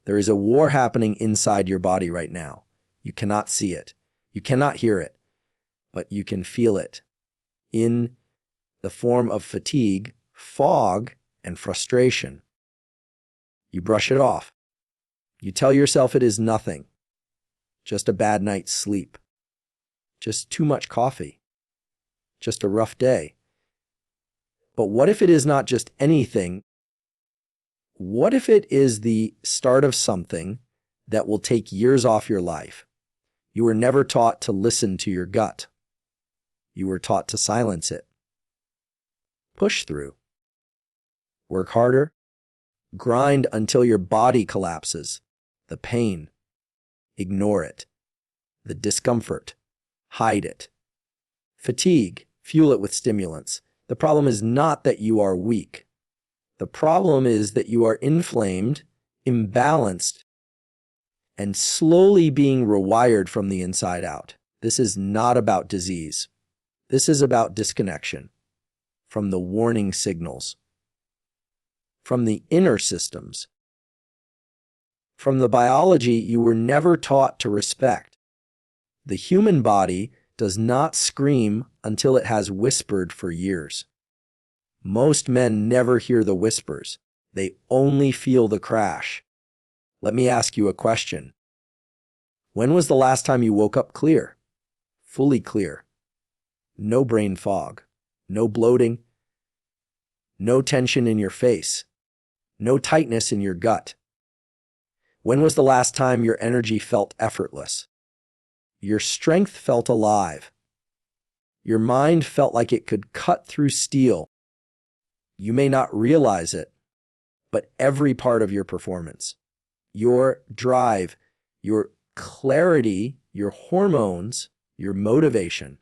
There is a war happening inside your body right now. You cannot see it. You cannot hear it, but you can feel it in the form of fatigue, fog, and frustration. You brush it off. You tell yourself it is nothing, just a bad night's sleep, just too much coffee, just a rough day. But what if it is not just anything? What if it is the start of something that will take years off your life? You were never taught to listen to your gut. You were taught to silence it. Push through. Work harder. Grind until your body collapses. The pain. Ignore it. The discomfort. Hide it. Fatigue. Fuel it with stimulants. The problem is not that you are weak. The problem is that you are inflamed, imbalanced, and slowly being rewired from the inside out. This is not about disease. This is about disconnection from the warning signals, from the inner systems, from the biology you were never taught to respect. The human body does not scream until it has whispered for years. Most men never hear the whispers. They only feel the crash. Let me ask you a question. When was the last time you woke up clear? Fully clear. No brain fog. No bloating. No tension in your face. No tightness in your gut. When was the last time your energy felt effortless? Your strength felt alive. Your mind felt like it could cut through steel. You may not realize it, but every part of your performance, your drive, your clarity, your hormones, your motivation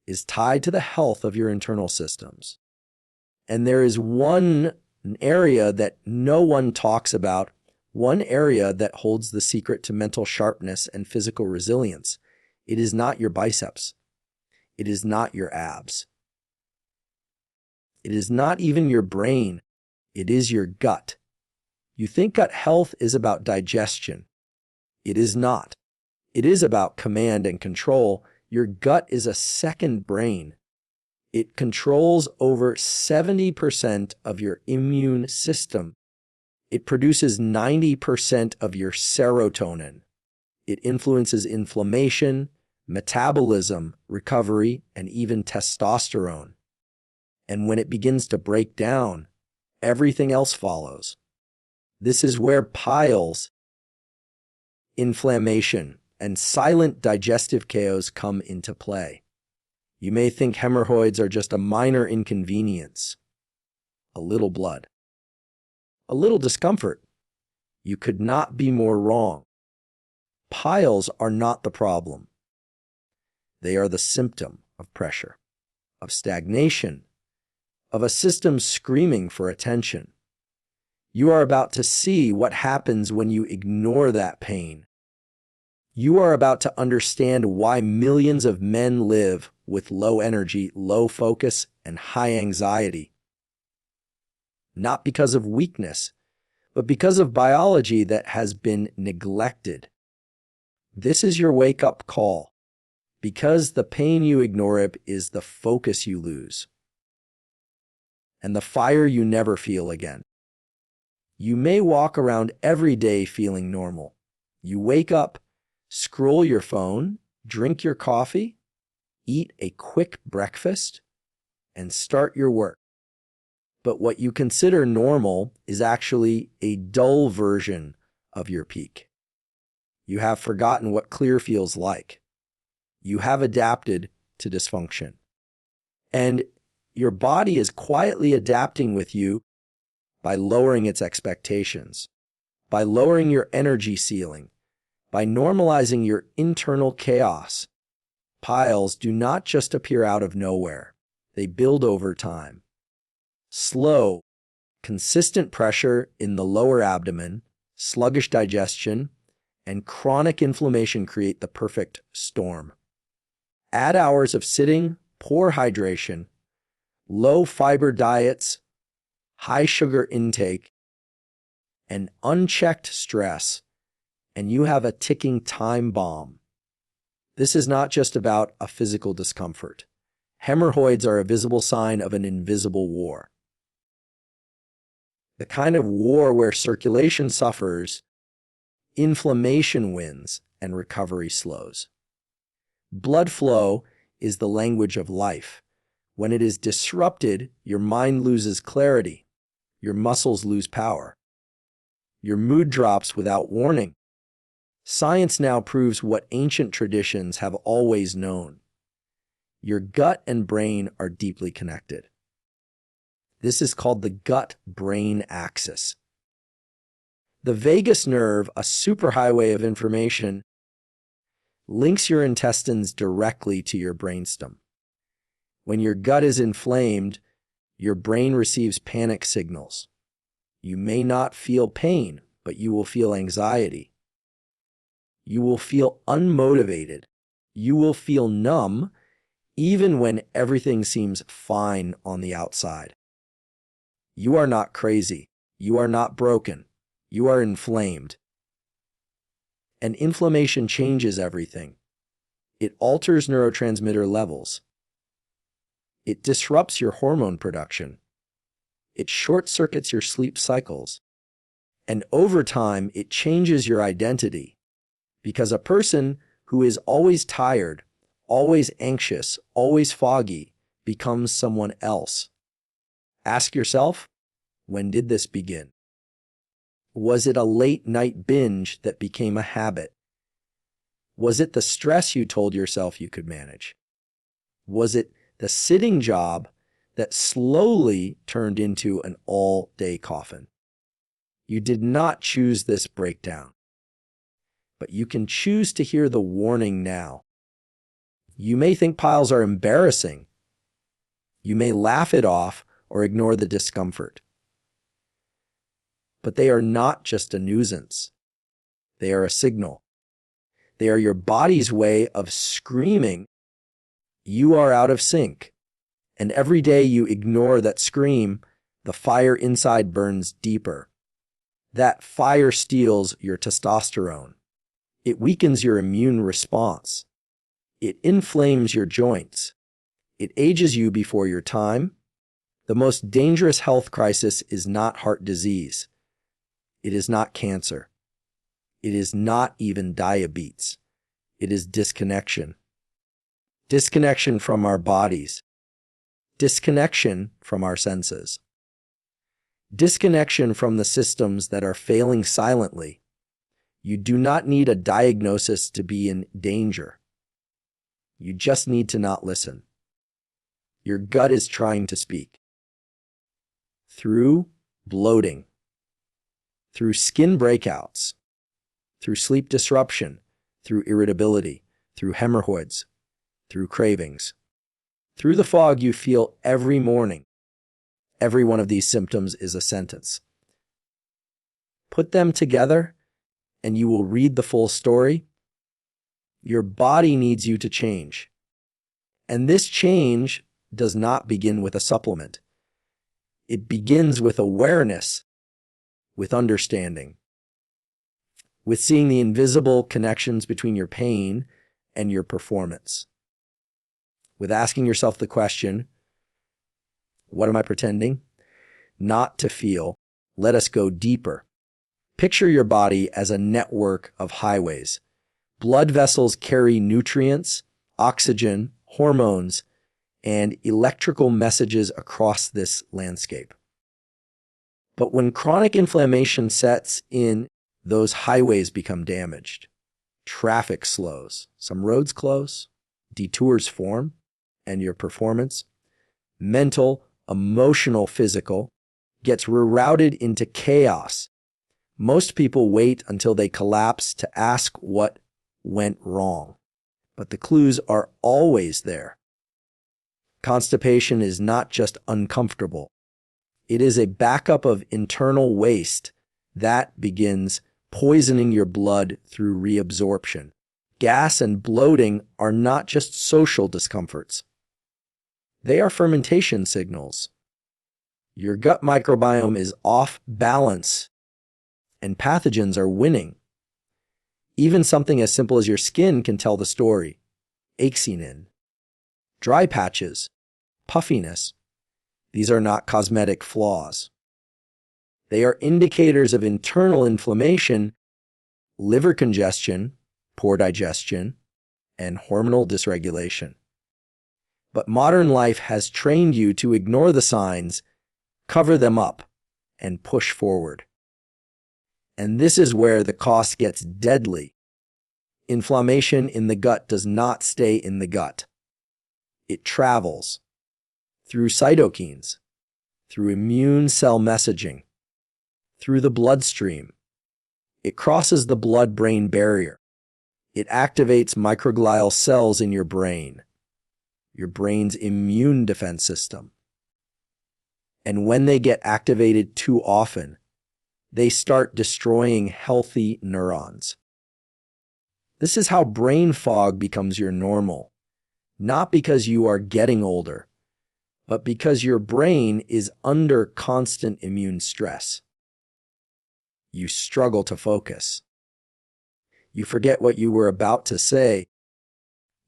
is tied to the health of your internal systems. And there is one area that no one talks about, one area that holds the secret to mental sharpness and physical resilience. It is not your biceps. It is not your abs. It is not even your brain. It is your gut. You think gut health is about digestion. It is not. It is about command and control. Your gut is a second brain. It controls over 70% of your immune system. It produces 90% of your serotonin. It influences inflammation, metabolism, recovery, and even testosterone. And when it begins to break down, everything else follows. This is where piles, inflammation, and silent digestive chaos come into play. You may think hemorrhoids are just a minor inconvenience. A little blood. A little discomfort. You could not be more wrong. Piles are not the problem. They are the symptom of pressure, of stagnation, of a system screaming for attention. You are about to see what happens when you ignore that pain. You are about to understand why millions of men live with low energy, low focus, and high anxiety. Not because of weakness, but because of biology that has been neglected. This is your wake-up call, because the pain you ignore is the focus you lose, and the fire you never feel again. You may walk around every day feeling normal. You wake up, scroll your phone, drink your coffee, eat a quick breakfast, and start your work. But what you consider normal is actually a dull version of your peak. You have forgotten what clear feels like. You have adapted to dysfunction. And your body is quietly adapting with you by lowering its expectations, by lowering your energy ceiling, by normalizing your internal chaos. Piles do not just appear out of nowhere. They build over time. Slow, consistent pressure in the lower abdomen, sluggish digestion, and chronic inflammation create the perfect storm. Add hours of sitting, poor hydration, low fiber diets, high sugar intake, and unchecked stress, and you have a ticking time bomb. This is not just about a physical discomfort. Hemorrhoids are a visible sign of an invisible war. The kind of war where circulation suffers, inflammation wins, and recovery slows. Blood flow is the language of life. When it is disrupted, your mind loses clarity, your muscles lose power, your mood drops without warning. Science now proves what ancient traditions have always known. Your gut and brain are deeply connected. This is called the gut-brain axis. The vagus nerve, a superhighway of information, links your intestines directly to your brainstem. When your gut is inflamed, your brain receives panic signals. You may not feel pain, but you will feel anxiety. You will feel unmotivated. You will feel numb, even when everything seems fine on the outside. You are not crazy. You are not broken. You are inflamed. And inflammation changes everything. It alters neurotransmitter levels. It disrupts your hormone production. It short-circuits your sleep cycles. And over time, it changes your identity. Because a person who is always tired, always anxious, always foggy, becomes someone else. Ask yourself, when did this begin? Was it a late-night binge that became a habit? Was it the stress you told yourself you could manage? Was it the sitting job that slowly turned into an all-day coffin? You did not choose this breakdown, but you can choose to hear the warning now. You may think piles are embarrassing. You may laugh it off or ignore the discomfort. But they are not just a nuisance. They are a signal. They are your body's way of screaming, you are out of sync. And every day you ignore that scream, the fire inside burns deeper. That fire steals your testosterone. It weakens your immune response. It inflames your joints. It ages you before your time. The most dangerous health crisis is not heart disease. It is not cancer. It is not even diabetes. It is disconnection. Disconnection from our bodies. Disconnection from our senses. Disconnection from the systems that are failing silently. You do not need a diagnosis to be in danger. You just need to not listen. Your gut is trying to speak. Through bloating, through skin breakouts, through sleep disruption, through irritability, through hemorrhoids, through cravings, through the fog you feel every morning. Every one of these symptoms is a sentence. Put them together, and you will read the full story. Your body needs you to change. And this change does not begin with a supplement. It begins with awareness, with understanding, with seeing the invisible connections between your pain and your performance, with asking yourself the question, what am I pretending not to feel? Let us go deeper. Picture your body as a network of highways. Blood vessels carry nutrients, oxygen, hormones, and electrical messages across this landscape. But when chronic inflammation sets in, those highways become damaged. Traffic slows, some roads close, detours form, and your performance, mental, emotional, physical, gets rerouted into chaos. Most people wait until they collapse to ask what went wrong, but the clues are always there. Constipation is not just uncomfortable. It is a backup of internal waste that begins poisoning your blood through reabsorption. Gas and bloating are not just social discomforts. They are fermentation signals. Your gut microbiome is off balance. and pathogens are winning. Even something as simple as your skin can tell the story. Eczema, dry patches, puffiness. These are not cosmetic flaws. They are indicators of internal inflammation, liver congestion, poor digestion, and hormonal dysregulation. But modern life has trained you to ignore the signs, cover them up, and push forward. And this is where the cost gets deadly. Inflammation in the gut does not stay in the gut. It travels through cytokines, through immune cell messaging, through the bloodstream. It crosses the blood-brain barrier. It activates microglial cells in your brain's immune defense system. And when they get activated too often, they start destroying healthy neurons. This is how brain fog becomes your normal, not because you are getting older, but because your brain is under constant immune stress. You struggle to focus. You forget what you were about to say.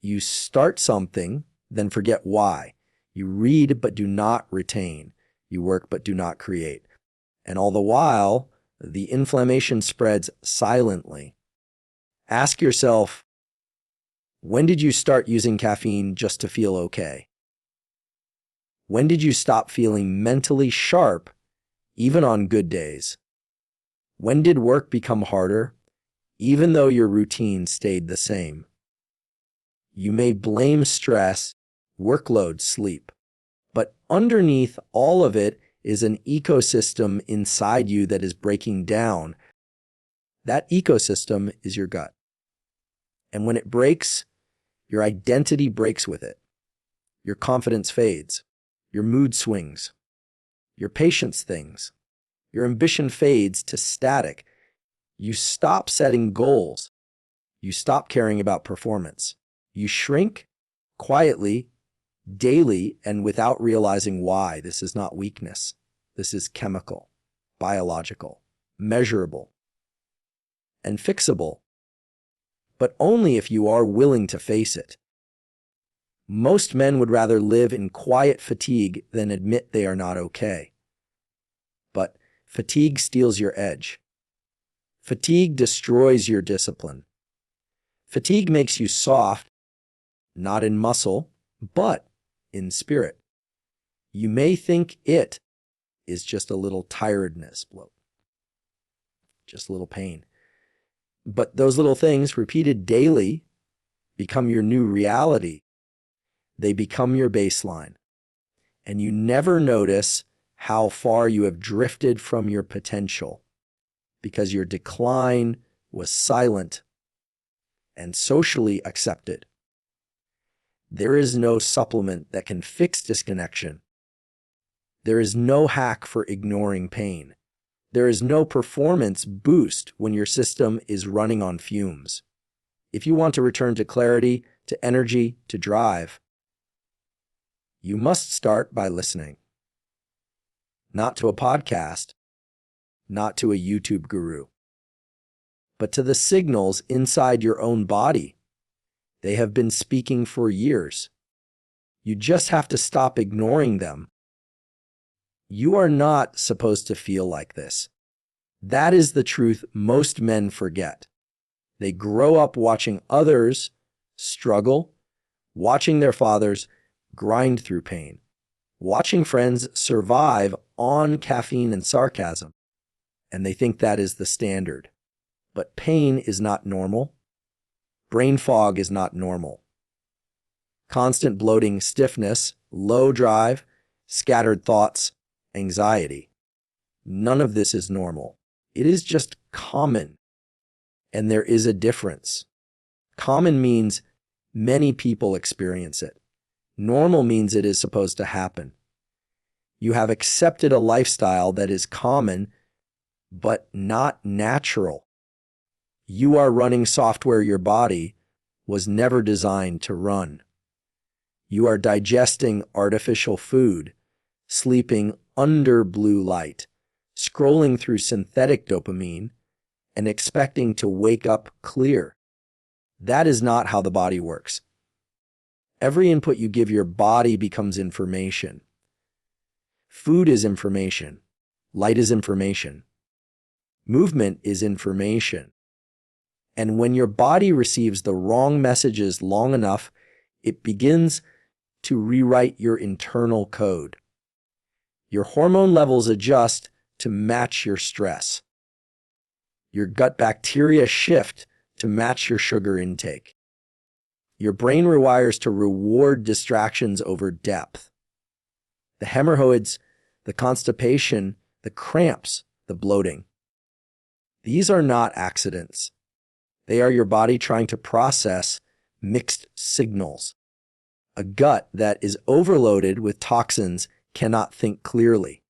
You start something, then forget why. You read but do not retain. You work but do not create. And all the while, the inflammation spreads silently. Ask yourself, when did you start using caffeine just to feel okay? When did you stop feeling mentally sharp, even on good days? When did work become harder, even though your routine stayed the same? You may blame stress, workload, sleep, but underneath all of it is an ecosystem inside you that is breaking down. That ecosystem is your gut. And when it breaks, your identity breaks with it. Your confidence fades. Your mood swings. Your patience thins. Your ambition fades to static. You stop setting goals. You stop caring about performance. You shrink quietly, daily, and without realizing why. This is not weakness. This is chemical, biological, measurable, and fixable. But only if you are willing to face it. Most men would rather live in quiet fatigue than admit they are not okay. But fatigue steals your edge. Fatigue destroys your discipline. Fatigue makes you soft, not in muscle, but in spirit. You may think it is just a little tiredness, bloat, just a little pain. But those little things, repeated daily, become your new reality. They become your baseline. And you never notice how far you have drifted from your potential because your decline was silent and socially accepted. There is no supplement that can fix disconnection. There is no hack for ignoring pain. There is no performance boost when your system is running on fumes. If you want to return to clarity, to energy, to drive, you must start by listening. Not to a podcast, not to a YouTube guru, but to the signals inside your own body. They have been speaking for years. You just have to stop ignoring them. You are not supposed to feel like this. That is the truth most men forget. They grow up watching others struggle, watching their fathers grind through pain, watching friends survive on caffeine and sarcasm, and they think that is the standard. But pain is not normal. Brain fog is not normal. Constant bloating, stiffness, low drive, scattered thoughts, anxiety. None of this is normal. It is just common. And there is a difference. Common means many people experience it. Normal means it is supposed to happen. You have accepted a lifestyle that is common, but not natural. You are running software your body was never designed to run. You are digesting artificial food, sleeping under blue light, scrolling through synthetic dopamine, and expecting to wake up clear. That is not how the body works. Every input you give your body becomes information. Food is information. Light is information. Movement is information. And when your body receives the wrong messages long enough, it begins to rewrite your internal code. Your hormone levels adjust to match your stress. Your gut bacteria shift to match your sugar intake. Your brain rewires to reward distractions over depth. The hemorrhoids, the constipation, the cramps, the bloating. These are not accidents. They are your body trying to process mixed signals. A gut that is overloaded with toxins cannot think clearly.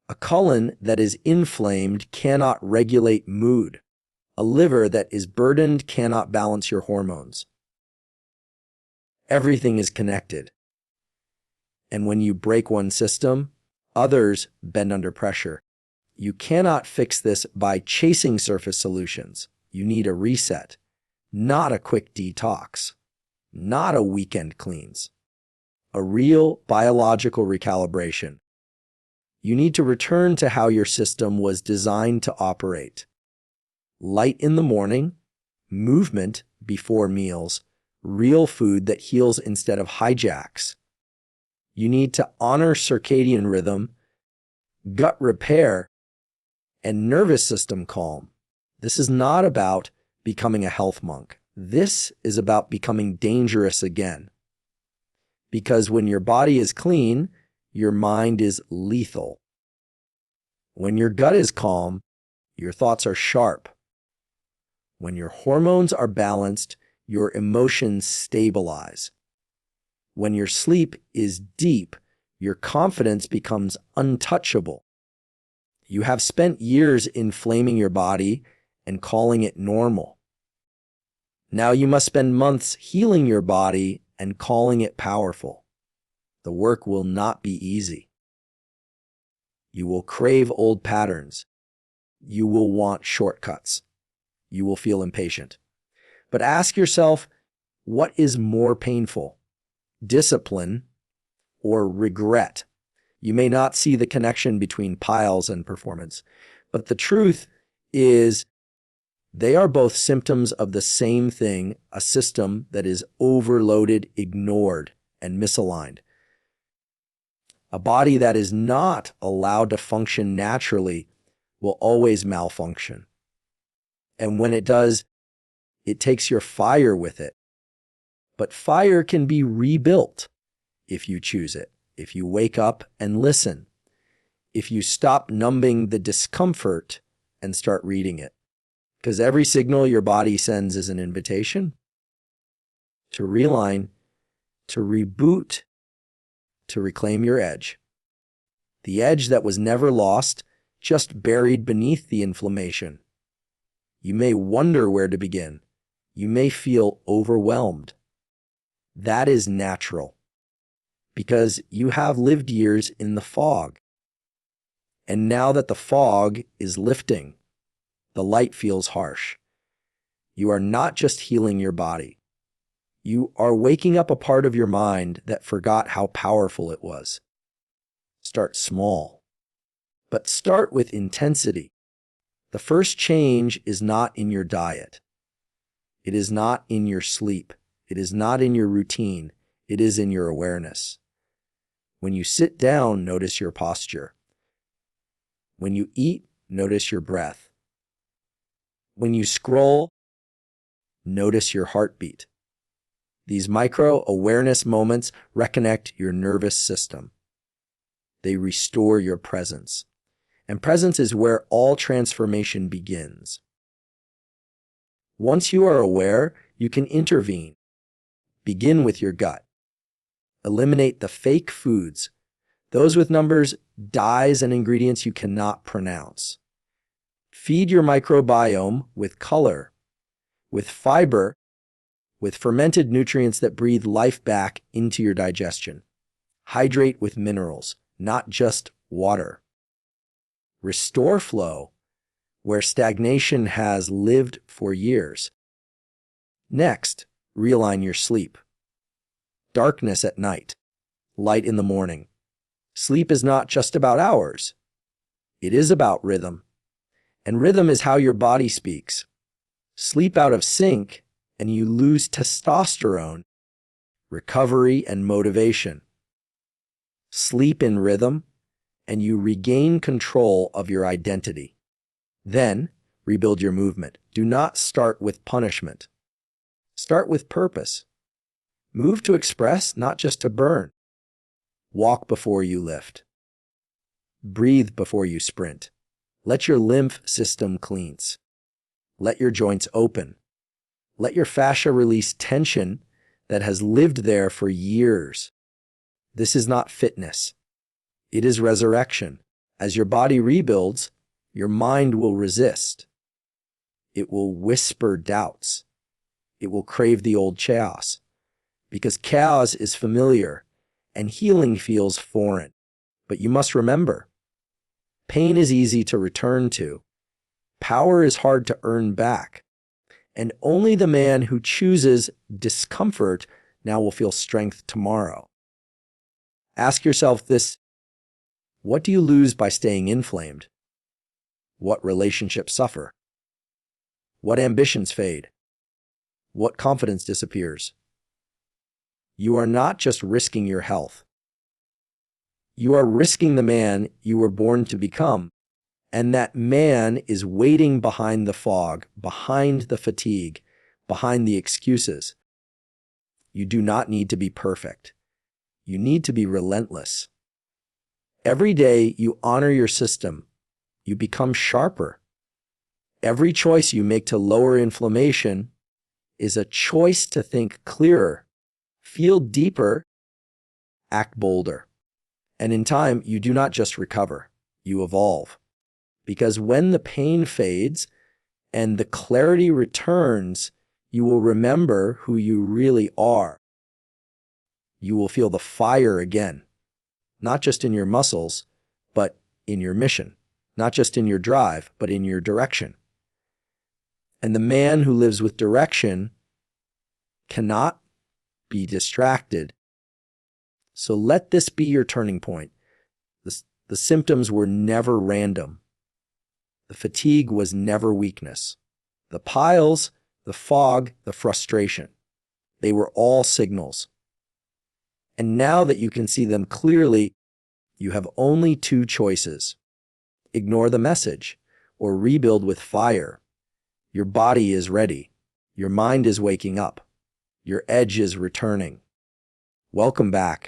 A colon that is inflamed cannot regulate mood. A liver that is burdened cannot balance your hormones. Everything is connected. And when you break one system, others bend under pressure. You cannot fix this by chasing surface solutions. You need a reset, not a quick detox, not a weekend cleanse, a real biological recalibration. You need to return to how your system was designed to operate. Light in the morning, movement before meals, real food that heals instead of hijacks. You need to honor circadian rhythm, gut repair, and nervous system calm. This is not about becoming a health monk. This is about becoming dangerous again. Because when your body is clean, your mind is lethal. When your gut is calm, your thoughts are sharp. When your hormones are balanced, your emotions stabilize. When your sleep is deep, your confidence becomes untouchable. You have spent years inflaming your body and calling it normal. Now you must spend months healing your body and calling it powerful. The work will not be easy. You will crave old patterns. You will want shortcuts. You will feel impatient. But ask yourself, what is more painful? Discipline or regret? You may not see the connection between piles and performance, but the truth is they are both symptoms of the same thing, a system that is overloaded, ignored, and misaligned. A body that is not allowed to function naturally will always malfunction. And when it does, it takes your fire with it. But fire can be rebuilt if you choose it, if you wake up and listen, if you stop numbing the discomfort and start reading it. Because every signal your body sends is an invitation to realign, to reboot, to reclaim your edge. The edge that was never lost, just buried beneath the inflammation. You may wonder where to begin. You may feel overwhelmed. That is natural, because you have lived years in the fog. And now that the fog is lifting, the light feels harsh. You are not just healing your body. You are waking up a part of your mind that forgot how powerful it was. Start small, but start with intensity. The first change is not in your diet. It is not in your sleep. It is not in your routine. It is in your awareness. When you sit down, notice your posture. When you eat, notice your breath. When you scroll, notice your heartbeat. These micro-awareness moments reconnect your nervous system. They restore your presence. And presence is where all transformation begins. Once you are aware, you can intervene. Begin with your gut. Eliminate the fake foods, those with numbers, dyes, and ingredients you cannot pronounce. Feed your microbiome with color, with fiber, with fermented nutrients that breathe life back into your digestion. Hydrate with minerals, not just water. Restore flow where stagnation has lived for years. Next, realign your sleep. Darkness at night, light in the morning. Sleep is not just about hours. It is about rhythm. And rhythm is how your body speaks. Sleep out of sync, and you lose testosterone, recovery, and motivation. Sleep in rhythm, and you regain control of your identity. Then, rebuild your movement. Do not start with punishment. Start with purpose. Move to express, not just to burn. Walk before you lift. Breathe before you sprint. Let your lymph system cleanse. Let your joints open. Let your fascia release tension that has lived there for years. This is not fitness. It is resurrection. As your body rebuilds, your mind will resist. It will whisper doubts. It will crave the old chaos, because chaos is familiar and healing feels foreign. But you must remember, pain is easy to return to. Power is hard to earn back. And only the man who chooses discomfort now will feel strength tomorrow. Ask yourself this: what do you lose by staying inflamed? What relationships suffer? What ambitions fade? What confidence disappears? You are not just risking your health. You are risking the man you were born to become. And that man is waiting behind the fog, behind the fatigue, behind the excuses. You do not need to be perfect. You need to be relentless. Every day you honor your system, you become sharper. Every choice you make to lower inflammation is a choice to think clearer, feel deeper, act bolder. And in time, you do not just recover, you evolve. Because when the pain fades and the clarity returns, you will remember who you really are. You will feel the fire again, not just in your muscles, but in your mission, not just in your drive, but in your direction. And the man who lives with direction cannot be distracted. So let this be your turning point. The symptoms were never random. The fatigue was never weakness. The piles, the fog, the frustration, they were all signals. And now that you can see them clearly, you have only two choices: ignore the message or rebuild with fire. Your body is ready. Your mind is waking up. Your edge is returning. Welcome back.